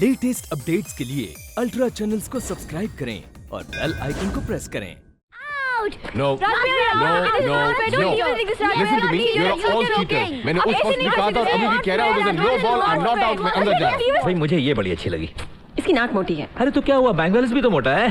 Latest updates के लिए ultra channels को सब्सक्राइब करें और बेल आइकन को प्रेस करें। No, no, no, no. Listen to me. You're all cheaters. मैंने उस वक्त भी कहा था और अभी भी कह रहा हूँ there's a no ball. I'm not out. मैं अंदर जा। भाई मुझे ये बड़ी अच्छी लगी। इसकी नाक मोटी है। अरे तो क्या हुआ, बैंगल्स भी तो मोटा है।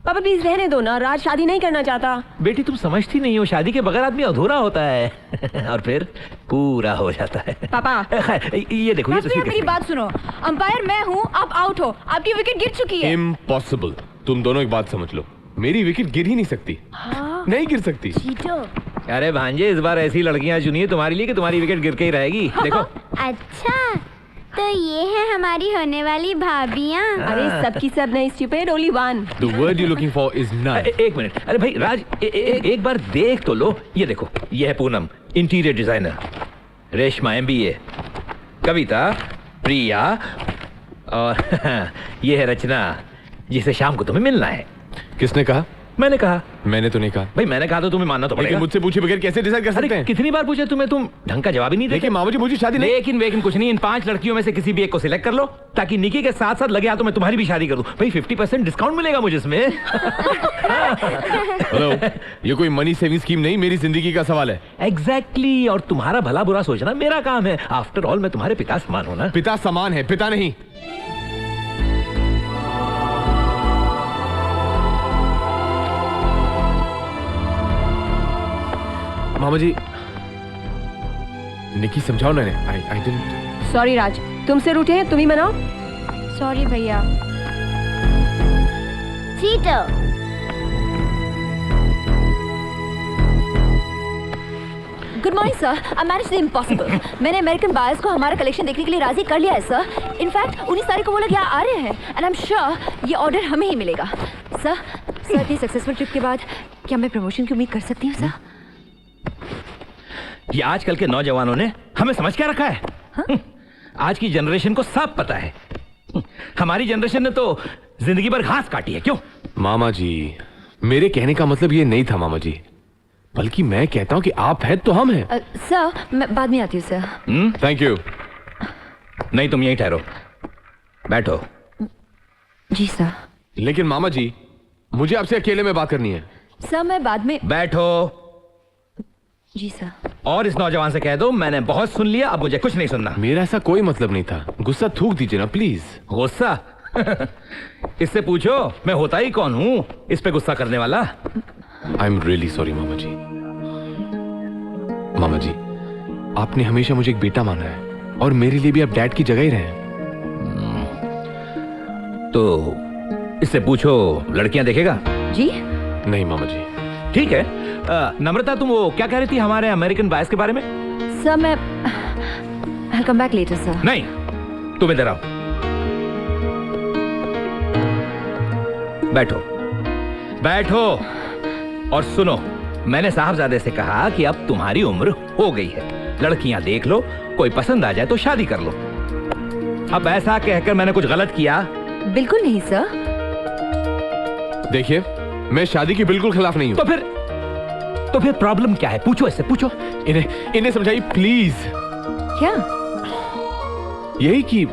पापा प्लीज रहने दो ना, राज शादी नहीं करना चाहता। बेटी तुम समझती नहीं हो, शादी के बगैर आदमी अधूरा होता है और फिर पूरा हो जाता है। पापा ये देखो, ये तस्वीर मेरी बात सुनो, अंपायर मैं हूँ, आप आउट हो, आपकी विकेट गिर चुकी है। Impossible. तुम दोनों एक बात समझ लो, मेरी विकेट गिर ही नहीं सकती। नहीं गिर सकती। अरे भांजे, इस बार ऐसी लड़कियां चुनिए तुम्हारे लिए कि तुम्हारी विकेट गिर के ही रहेगी। देखो। अच्छा, तो ये है हमारी होने वाली भाभियाँ। अरे सबकी सब नहीं, stupid, only one. The word you're looking for is none. एक मिनट, अरे भाई राज, एक बार देख तो लो। ये देखो, ये है Poonam, interior designer, Reshma MBA, कविता, प्रिया और ये है रचना, जिसे शाम को तुम्हें मिलना है। किसने कहा? मैंने कहा। मैंने तो नहीं कहा। भाई मैंने कहा तो तुम्हें मानना तो पड़ेगा। लेकिन मुझसे पूछे बगैर कैसे डिसाइड कर सकते हैं? कितनी बार पूछा तुम्हें, तुम ढंग का जवाब ही नहीं देते। देखिए मामा जी, मुझे शादी नहीं। लेकिन कुछ नहीं, इन 5 लड़कियों में से किसी भी एक को सिलेक्ट कर लो, ताकि निकी के साथ साथ लगे हाथ तो मैं तुम्हारी भी शादी कर दूं। भाई 50% डिस्काउंट मिलेगा मुझे इसमें। हेलो, ये कोई मनी सेविंग स्कीम नहीं, मेरी जिंदगी का सवाल है। एग्जैक्टली, और तुम्हारा भला बुरा सोचना मेरा काम है। आफ्टर ऑल मैं तुम्हारे पिता समान हूं ना। पिता समान है, पिता नहीं। मामा जी, निकी समझाओ ना। I didn't. सॉरी राज, तुमसे रूठे हैं, तुम ही मनाओ। सॉरी भैया। Cheater. Good morning sir, I managed the impossible. मैंने अमेरिकन बायर्स को हमारा कलेक्शन देखने के लिए राजी कर लिया है सर। इनफैक्ट 19 तारीख को वो लोग यहाँ आ रहे हैं एंड आई एम श्योर ये ऑर्डर हमें ही मिलेगा। सर इतनी सक्सेसफुल ट्रिप के बाद क्या मैं प्रमोशन की उम्मीद कर सकती हूँ सर? ये आजकल के नौजवानों ने हमें समझ क्या रखा है? हाँ? आज की जनरेशन को सब पता है। हमारी जनरेशन ने तो जिंदगी भर घास काटी है। क्यों? मामा जी, मेरे कहने का मतलब ये नहीं था मामा जी, बल्कि मैं कहता हूँ कि आप हैं तो हम हैं। सर मैं बाद में आती हूँ सर। Thank you. नहीं, तुम यहीं ठहरो, बैठो। जी सर। लेकिन मामा जी, मुझे आपसे अकेले में बात करनी है। सर मैं बाद में। बैठो। जी सर। और इस नौजवान से कह दो मैंने बहुत सुन लिया, अब मुझे कुछ नहीं सुनना। मेरा ऐसा कोई मतलब नहीं था, गुस्सा थूक दीजिए ना प्लीज। गुस्सा? इससे पूछो मैं होता ही कौन हूँ इस पे गुस्सा करने वाला। आई एम रियली सॉरी मामा जी। मामा जी, आपने हमेशा मुझे एक बेटा माना है और मेरे लिए भी आप डैड की जगह ही रहे। तो इससे पूछो लड़कियां देखेगा? जी नहीं मामा जी। ठीक है। नम्रता, तुम वो क्या कह रही थी हमारे अमेरिकन बायर्स के बारे में? सर मैं I'll come back later sir. नहीं, तुम इधर आओ, बैठो बैठो और सुनो। मैंने साहबजादे से कहा कि अब तुम्हारी उम्र हो गई है, लड़कियां देख लो, कोई पसंद आ जाए तो शादी कर लो। अब ऐसा कहकर मैंने कुछ गलत किया? बिल्कुल नहीं सर। देखिए, मैं शादी के बिल्कुल खिलाफ नहीं हूं। तो फिर प्रॉब्लम क्या है? पूछो इससे, पूछो। इन्हें समझाइए प्लीज। क्या? यही कि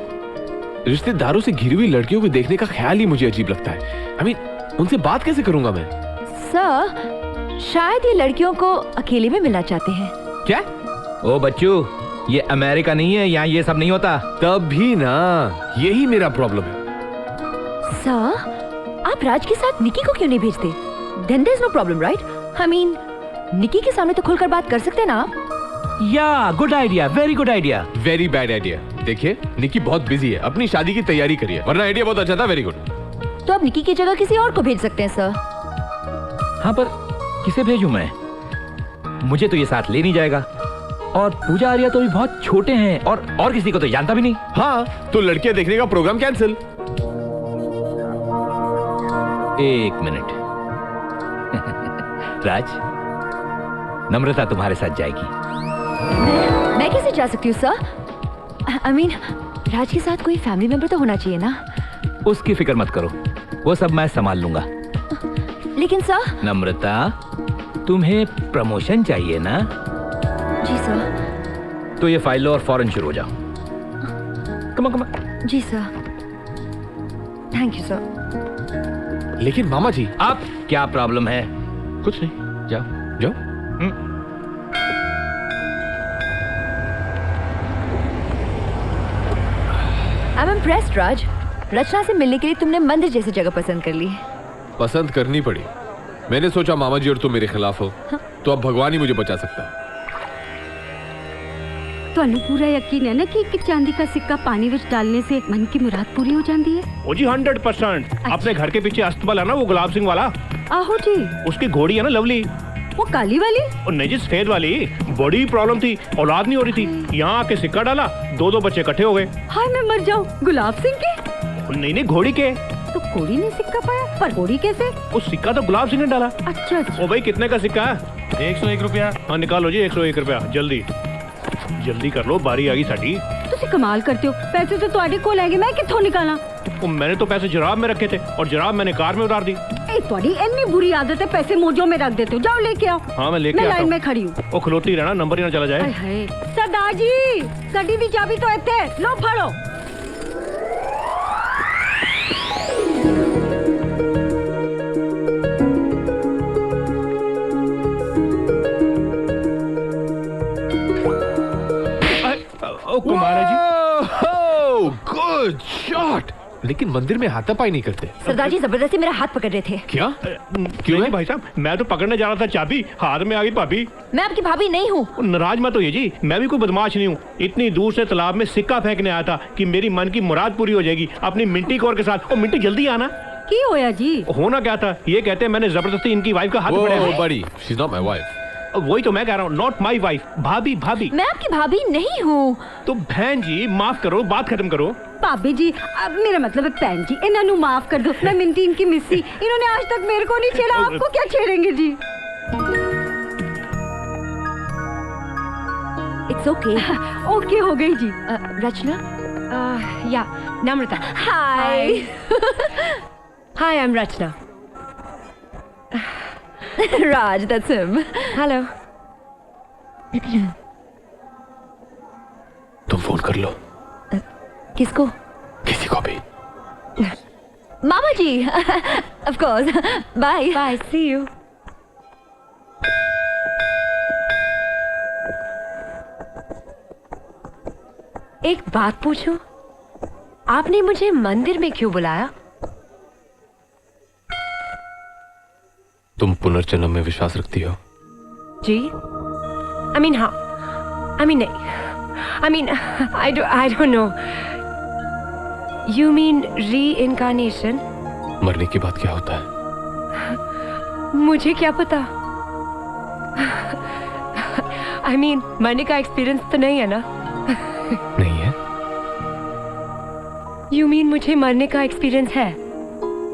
रिश्तेदारों से घिरी हुई लड़कियों को देखने का ख्याल ही मुझे अजीब लगता है। उनसे बात कैसे करूंगा मैं? सर शायद ये लड़कियों को अकेले में मिलना चाहते हैं। क्या? ओ बच्चू, ये अमेरिका नहीं है, यहाँ ये सब नहीं होता। तब भी ना, यही मेरा प्रॉब्लम है। सर आप राज के साथ निकी को क्यों नहीं भेजते? Then there's no problem, right? I mean, निकी के सामने तो खुलकर बात कर सकते हैं ना आप? या good idea, very good idea. Very bad idea. देखिए, निकी बहुत बिजी है, अपनी शादी की तैयारी करिए, वरना आइडिया बहुत अच्छा था। Very good. तो अब निकी की जगह किसी और को भेज सकते हैं सर। हाँ, पर किसे भेजूं मैं? मुझे तो ये साथ ले नहीं जाएगा, और पूजा आर्या तो भी बहुत छोटे हैं, और किसी को तो जानता भी नहीं। हाँ, तो लड़कियां देखने का प्रोग्राम कैंसिल। एक मिनट। राज, नम्रता तुम्हारे साथ जाएगी। मैं कैसे जा सकती हूँ सर? I mean, राज के साथ कोई फैमिली मेंबर तो होना चाहिए ना? उसकी फिक्र मत करो, वो सब मैं संभाल लूंगा। लेकिन सर। नम्रता, तुम्हें प्रमोशन चाहिए ना? जी सर। तो ये फाइल लो और फौरन शुरू हो जाओ। Come on. जी सर। Thank you sir. लेकिन मामा जी अब क्या प्रॉब्लम है? कुछ नहीं, जाओ। जाओ। आई एम इम्प्रेस्ड राज। रचना से मिलने के लिए तुमने मंदिर जैसी जगह पसंद कर ली। पसंद करनी पड़ी। मैंने सोचा मामा जी और तुम मेरे खिलाफ हो, तो अब भगवान ही मुझे बचा सकता है। ਤੁਹਾਨੂੰ पूरा यकीन है ना कि चांदी का सिक्का पानी विच डालने से मन की मुराद पूरी हो जाती है? ओ जी 100%। अपने घर के पीछे अस्तबल है ना, वो गुलाब सिंह वाला, आहो जी। उसकी घोड़ी है ना लवली, वो काली वाली? और नहीं जी सफेद वाली। बड़ी प्रॉब्लम थी, औलाद नहीं हो रही थी। यहाँ आके सिक्का डाला, 2 बच्चे इकट्ठे हो गए। हाय मैं मर जाऊं। गुलाब सिंह के? नहीं घोड़ी के। तो घोड़ी ने सिक्का पाया, पर घोड़ी कैसे? वो सिक्का तो गुलाब सिंह ने डाला। अच्छा। ओ भाई कितने का सिक्का है? 101 रुपया। हाँ निकालो जी 101 रुपया, जल्दी जल्दी कर लो, बारी आ गई साडी। तुसी कमाल करते हो, पैसे तो तुम्हारे कोल हैगे, मैं कित्थों निकाला? मैंने तो पैसे जराब में रखे थे, और जराब मैंने कार में उतार दी। तुम्हारी इतनी बुरी आदत है, पैसे मोजों में रख देते हो। जाओ लेके आओ। हाँ मैं लेके आता लाइन हूँ। में खड़ी हूँ। वो खलोती रहना, नंबर ही ना चला जाए। सरदार जी गड्डी दी चाबी तो इत्थे, लो फड़ो। कुमारा जी गुड शॉट। लेकिन मंदिर में हाथापाई नहीं करते। सरदार जी जबरदस्ती मेरा हाथ पकड़ रहे थे। क्या? क्यों है भाई साहब? मैं तो पकड़ने जा रहा था, चाबी हाथ में आ गई भाभी। मैं आपकी भाभी नहीं हूँ। नाराज मत होइए जी, मैं भी कोई बदमाश नहीं हूँ। इतनी दूर से तालाब में सिक्का फेंकने आया था कि मेरी मन की मुराद पूरी हो जाएगी अपनी मिंटी कौर के साथ। और मिंटी जल्दी आना। की होया जी? होना क्या था, ये कहते हैं मैंने जबरदस्ती इनकी वाइफ का हाथ पकड़ा। बड़ी she is not my wife. वही तो मैं कह रहा हूँ, नॉट माई वाइफ। भाभी भाभी। मैं आपकी भाभी नहीं हूँ। तो बहन जी माफ करो, बात खत्म करो। भाभी जी अब मेरा मतलब है बहन जी, इन्होंने माफ कर दो। मैं मिंटी इनकी मिस्सी, इन्होंने आज तक मेरे को नहीं छेड़ा, आपको क्या छेड़ेंगे जी? It's okay. ओके हो गई जी। रचना या Namrata. Hi. Hi I am Rachna. Raj that's him. Hello. तुम फोन कर लो किसको? किसी को भी। मामा जी। Of course. Bye bye, see you. एक बात पूछूं, आपने मुझे मंदिर में क्यों बुलाया? तुम पुनर्जन्म में विश्वास रखती हो? जी आई मीन हाँ, आई मीन नहीं, I mean I don't know. You mean री इनकारनेशन? मरने के बाद क्या होता है? मुझे क्या पता। आई मीन मरने का एक्सपीरियंस तो नहीं है ना? नहीं है। यू मीन मुझे मरने का एक्सपीरियंस है?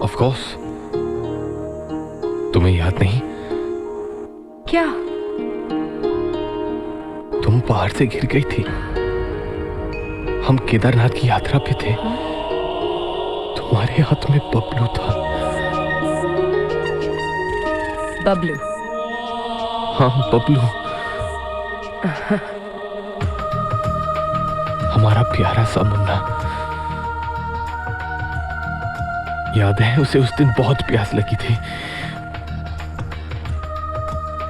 Of course. तुम्हें याद नहीं? क्या? तुम पहाड़ से गिर गई थी, हम केदारनाथ की यात्रा पे थे, तुम्हारे हाथ में बबलू था। बबलू? हाँ बबलू, हमारा प्यारा सा मुन्ना। याद है उसे उस दिन बहुत प्यास लगी थी,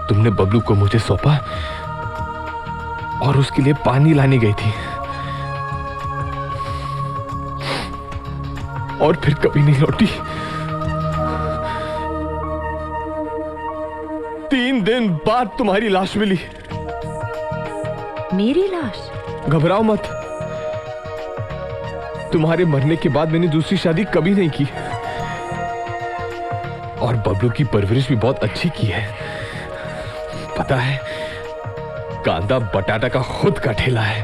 तुमने बबलू को मुझे सौंपा और उसके लिए पानी लाने गई थी, और फिर कभी नहीं लौटी। 3 दिन बाद तुम्हारी लाश मिली। मेरी लाश? घबराओ मत, तुम्हारे मरने के बाद मैंने दूसरी शादी कभी नहीं की, और बबलू की परवरिश भी बहुत अच्छी की है। पता है, कांदा बटाटा का खुद का ठेला है।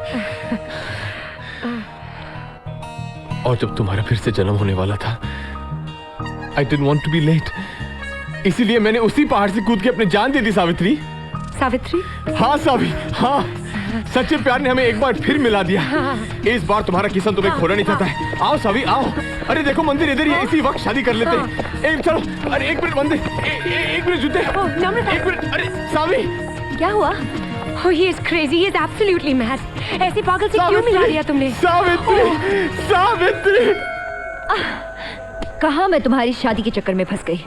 और जब तुम्हारा फिर से जन्म होने वाला था, I didn't want to be late, इसीलिए मैंने उसी पहाड़ से कूद के अपनी जान दे दी। सावित्री। सावित्री? हाँ सावी, हाँ, सच्चे प्यार ने हमें एक बार फिर मिला दिया। इस बार तुम्हारा किस्म तुम्हें खोना नहीं चाहता है। आओ सावी आओ। अरे देखो मंदिर इधर ही है, इसी वक्त शादी कर लेते हैं। चलो, अरे 1 मिनट मंदिर, 1 मिनट जूते। 1 मिनट, अरे सावी क्या हुआ? Oh, he is crazy. He is absolutely mad. ऐसे पागल से क्यों मिला दिया तुमने? सावित्री, सावित्री। कहाँ मैं तुम्हारी शादी के चक्कर में फंस गई।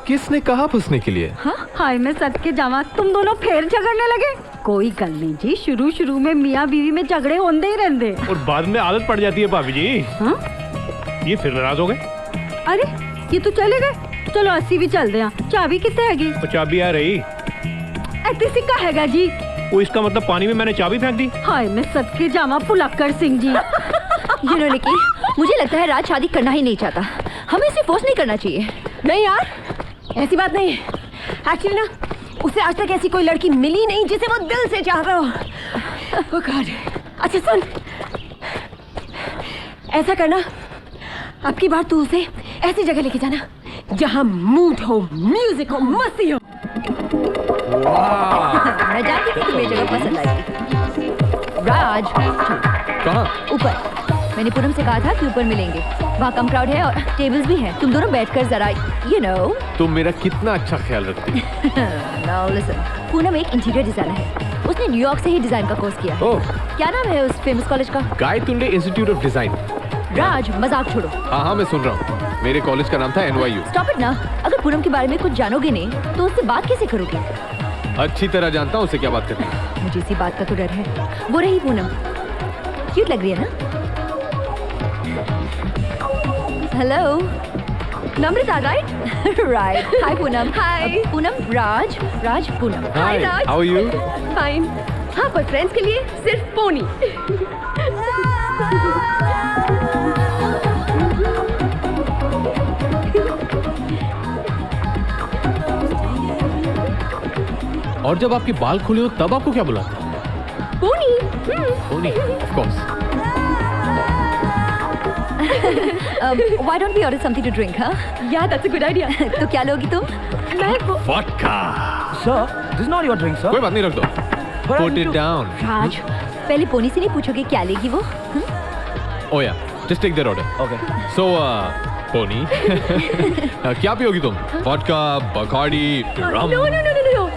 किसने कहा फंसने के लिए? हाँ हाय मैं सदके जावा, तुम दोनों फिर झगड़ने लगे। कोई गल नहीं जी, शुरू में मियाँ बीवी में झगड़े होंदे ही रहंदे और बाद में आदत पड़ जाती है भाभी जी। हाँ? ये फिर नाराज हो गए? अरे ये तो चले गए, चलो अस्सी भी चलते हैं। चाबी कितने हैगी? वो चाबी आ रही। ऐसे सिक्का हैगा जी। वो इसका मतलब पानी में मैंने चाबी फेंक दी। हाय मैं सदके जावा पुलक्कड़ सिंह जी। यू नो निकी, मुझे लगता है राज शादी करना ही नहीं चाहता। हमें इसे फोर्स नहीं करना चाहिए। नहीं यार, ऐसी बात नहीं है। एक्चुअली ना उसे आज तक ऐसी कोई लड़की मिली नहीं जिसे वो दिल से चाहता हो। Oh God। अच्छा सुन, ऐसा करना, अब की बार तू उसे ऐसी जगह लेके जाना जहाँ मूड हो, म्यूजिक हो, मस्ती हो। मैं जानती थी तुम्हें जगह पसंद आएगी। राज कहाँ? ऊपर। मैंने पूनम से कहा था कि ऊपर मिलेंगे, वहाँ कम क्राउड है और टेबल्स भी हैं। तुम दोनों बैठकर जरा यू नो। तुम मेरा कितना अच्छा ख्याल रखती हो। नाउ लिसन, पूनम एक इंटीरियर डिजाइनर है। उसने न्यूयॉर्क से ही डिजाइन का कोर्स किया है। ओह, क्या नाम है उस फेमस कॉलेज का? Gaitonde institute of design. राज मजाक छोड़ो। हाँ मैं सुन रहा हूँ। मेरे कॉलेज का नाम था NYU। स्टॉप इट ना। अगर पूनम के बारे में कुछ जानोगे नहीं तो उससे बात कैसे करोगे? अच्छी तरह जानता हूँ उसे क्या बात करनी है। मुझे इसी बात का तो डर है। वो रही पूनम, क्यूट लग रही है ना? Hello Namrata, right? Right. Hi Poonam. Hi Poonam, Raj Poonam. Hi, Raj. how are you? Fine. हाँ पर फ्रेंड्स के लिए सिर्फ पोनी। और जब आपके बाल खुले हो तब आपको क्या बुलाते हैं? Pony. Pony, of course. Why don't we order something to drink, huh? Yeah, that's a good idea। तो क्या लोगी तुम? मैं वो Vodka. Sir, this is not your drink, sir. कोई बात नहीं, रख दो। Put it down. राज, पहले पोनी से नहीं पूछोगे क्या लेगी वो? Oh yeah, just take that order. Okay. So, Pony, क्या पियोगी तुम? Vodka, Bacardi, rum?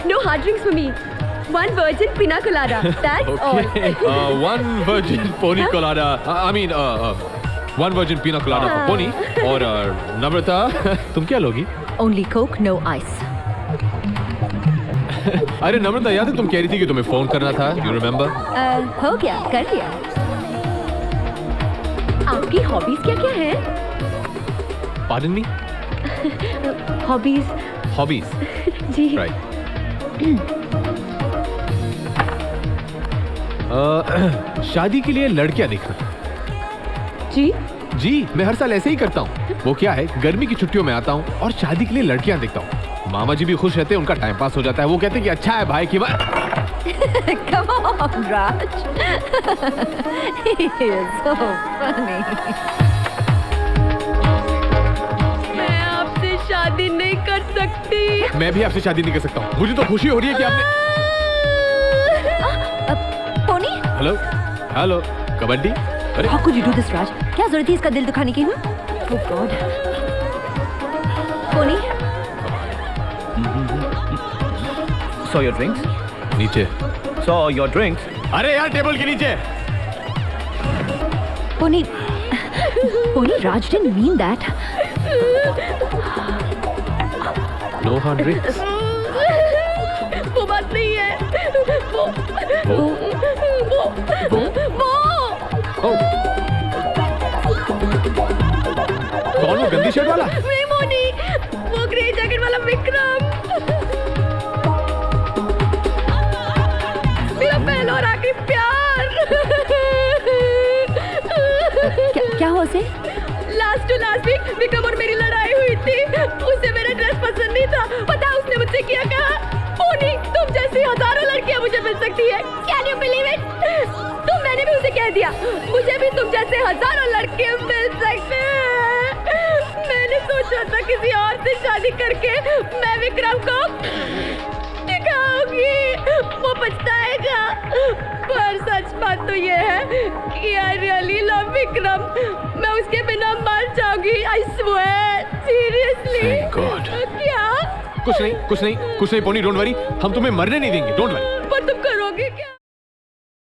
No hard drinks for me। One virgin pina colada, that's all। Okay. One virgin pony colada. I mean, one virgin pina colada for Pony. और नम्रता, तुम क्या लोगी? Only Coke, no ice। अरे नम्रता, याद है तुम कह रही थी कि तुम्हें फोन करना था? You remember? हो गया, कर लिया। आपकी हॉबीज क्या क्या है? Pardon me? Hobbies Hobbies. जी। Right. शादी के लिए लड़कियां देखना। जी जी, मैं हर साल ऐसे ही करता हूँ। वो क्या है, गर्मी की छुट्टियों में आता हूँ और शादी के लिए लड़कियां देखता हूँ। मामा जी भी खुश रहते हैं, उनका टाइम पास हो जाता है। वो कहते हैं कि अच्छा है भाई की बात। Come on, Raj। He is so funny। मैं आपसे शादी नहीं कर सकती। मैं भी आपसे शादी नहीं कर सकता हूँ। मुझे तो खुशी हो रही है कि आपने। पोनी? हेलो, कबड्डी? अरे How could you do this, Raj? क्या जरूरत थी इसका दिल दुखाने की? Oh God। Pony? So your drinks? नीचे। So your drinks? अरे यार, टेबल के नीचे। Pony, Raj didn't mean that। No hard drinks. वो बात नहीं है। वो कौन वो गंदी शर्ट वाला? नहीं मोनी, वो ग्रे जैकेट वाला विक्रम। मेरा पहला और आखिरी प्यार। क्या हुआ उसे? Last to last week Vikram और मेरी लड़ाई हुई थी। उसे मेरा ड्रेस पसंद नहीं था। पता है उसने मुझसे क्या कहा? पोनी, तुम जैसी हजारों लड़कियां मुझे मिल सकती है। Can you believe it? तो मैंने भी उसे कह दिया, मुझे भी तुम जैसे हजारों लड़के मिल सकते हैं। मैंने सोचा था किसी और से शादी करके मैं विक्रम को दिखाऊंगी, वो पछताएगा। पर सच बात तो ये है कि I really love विक्रम। मैं उसके बिना मर जाऊंगी। I swear, seriously। Thank God। क्या? कुछ नहीं पोनी, डोंट वरी। हम तुम्हें मरने नहीं देंगे, डोंट वरी। पर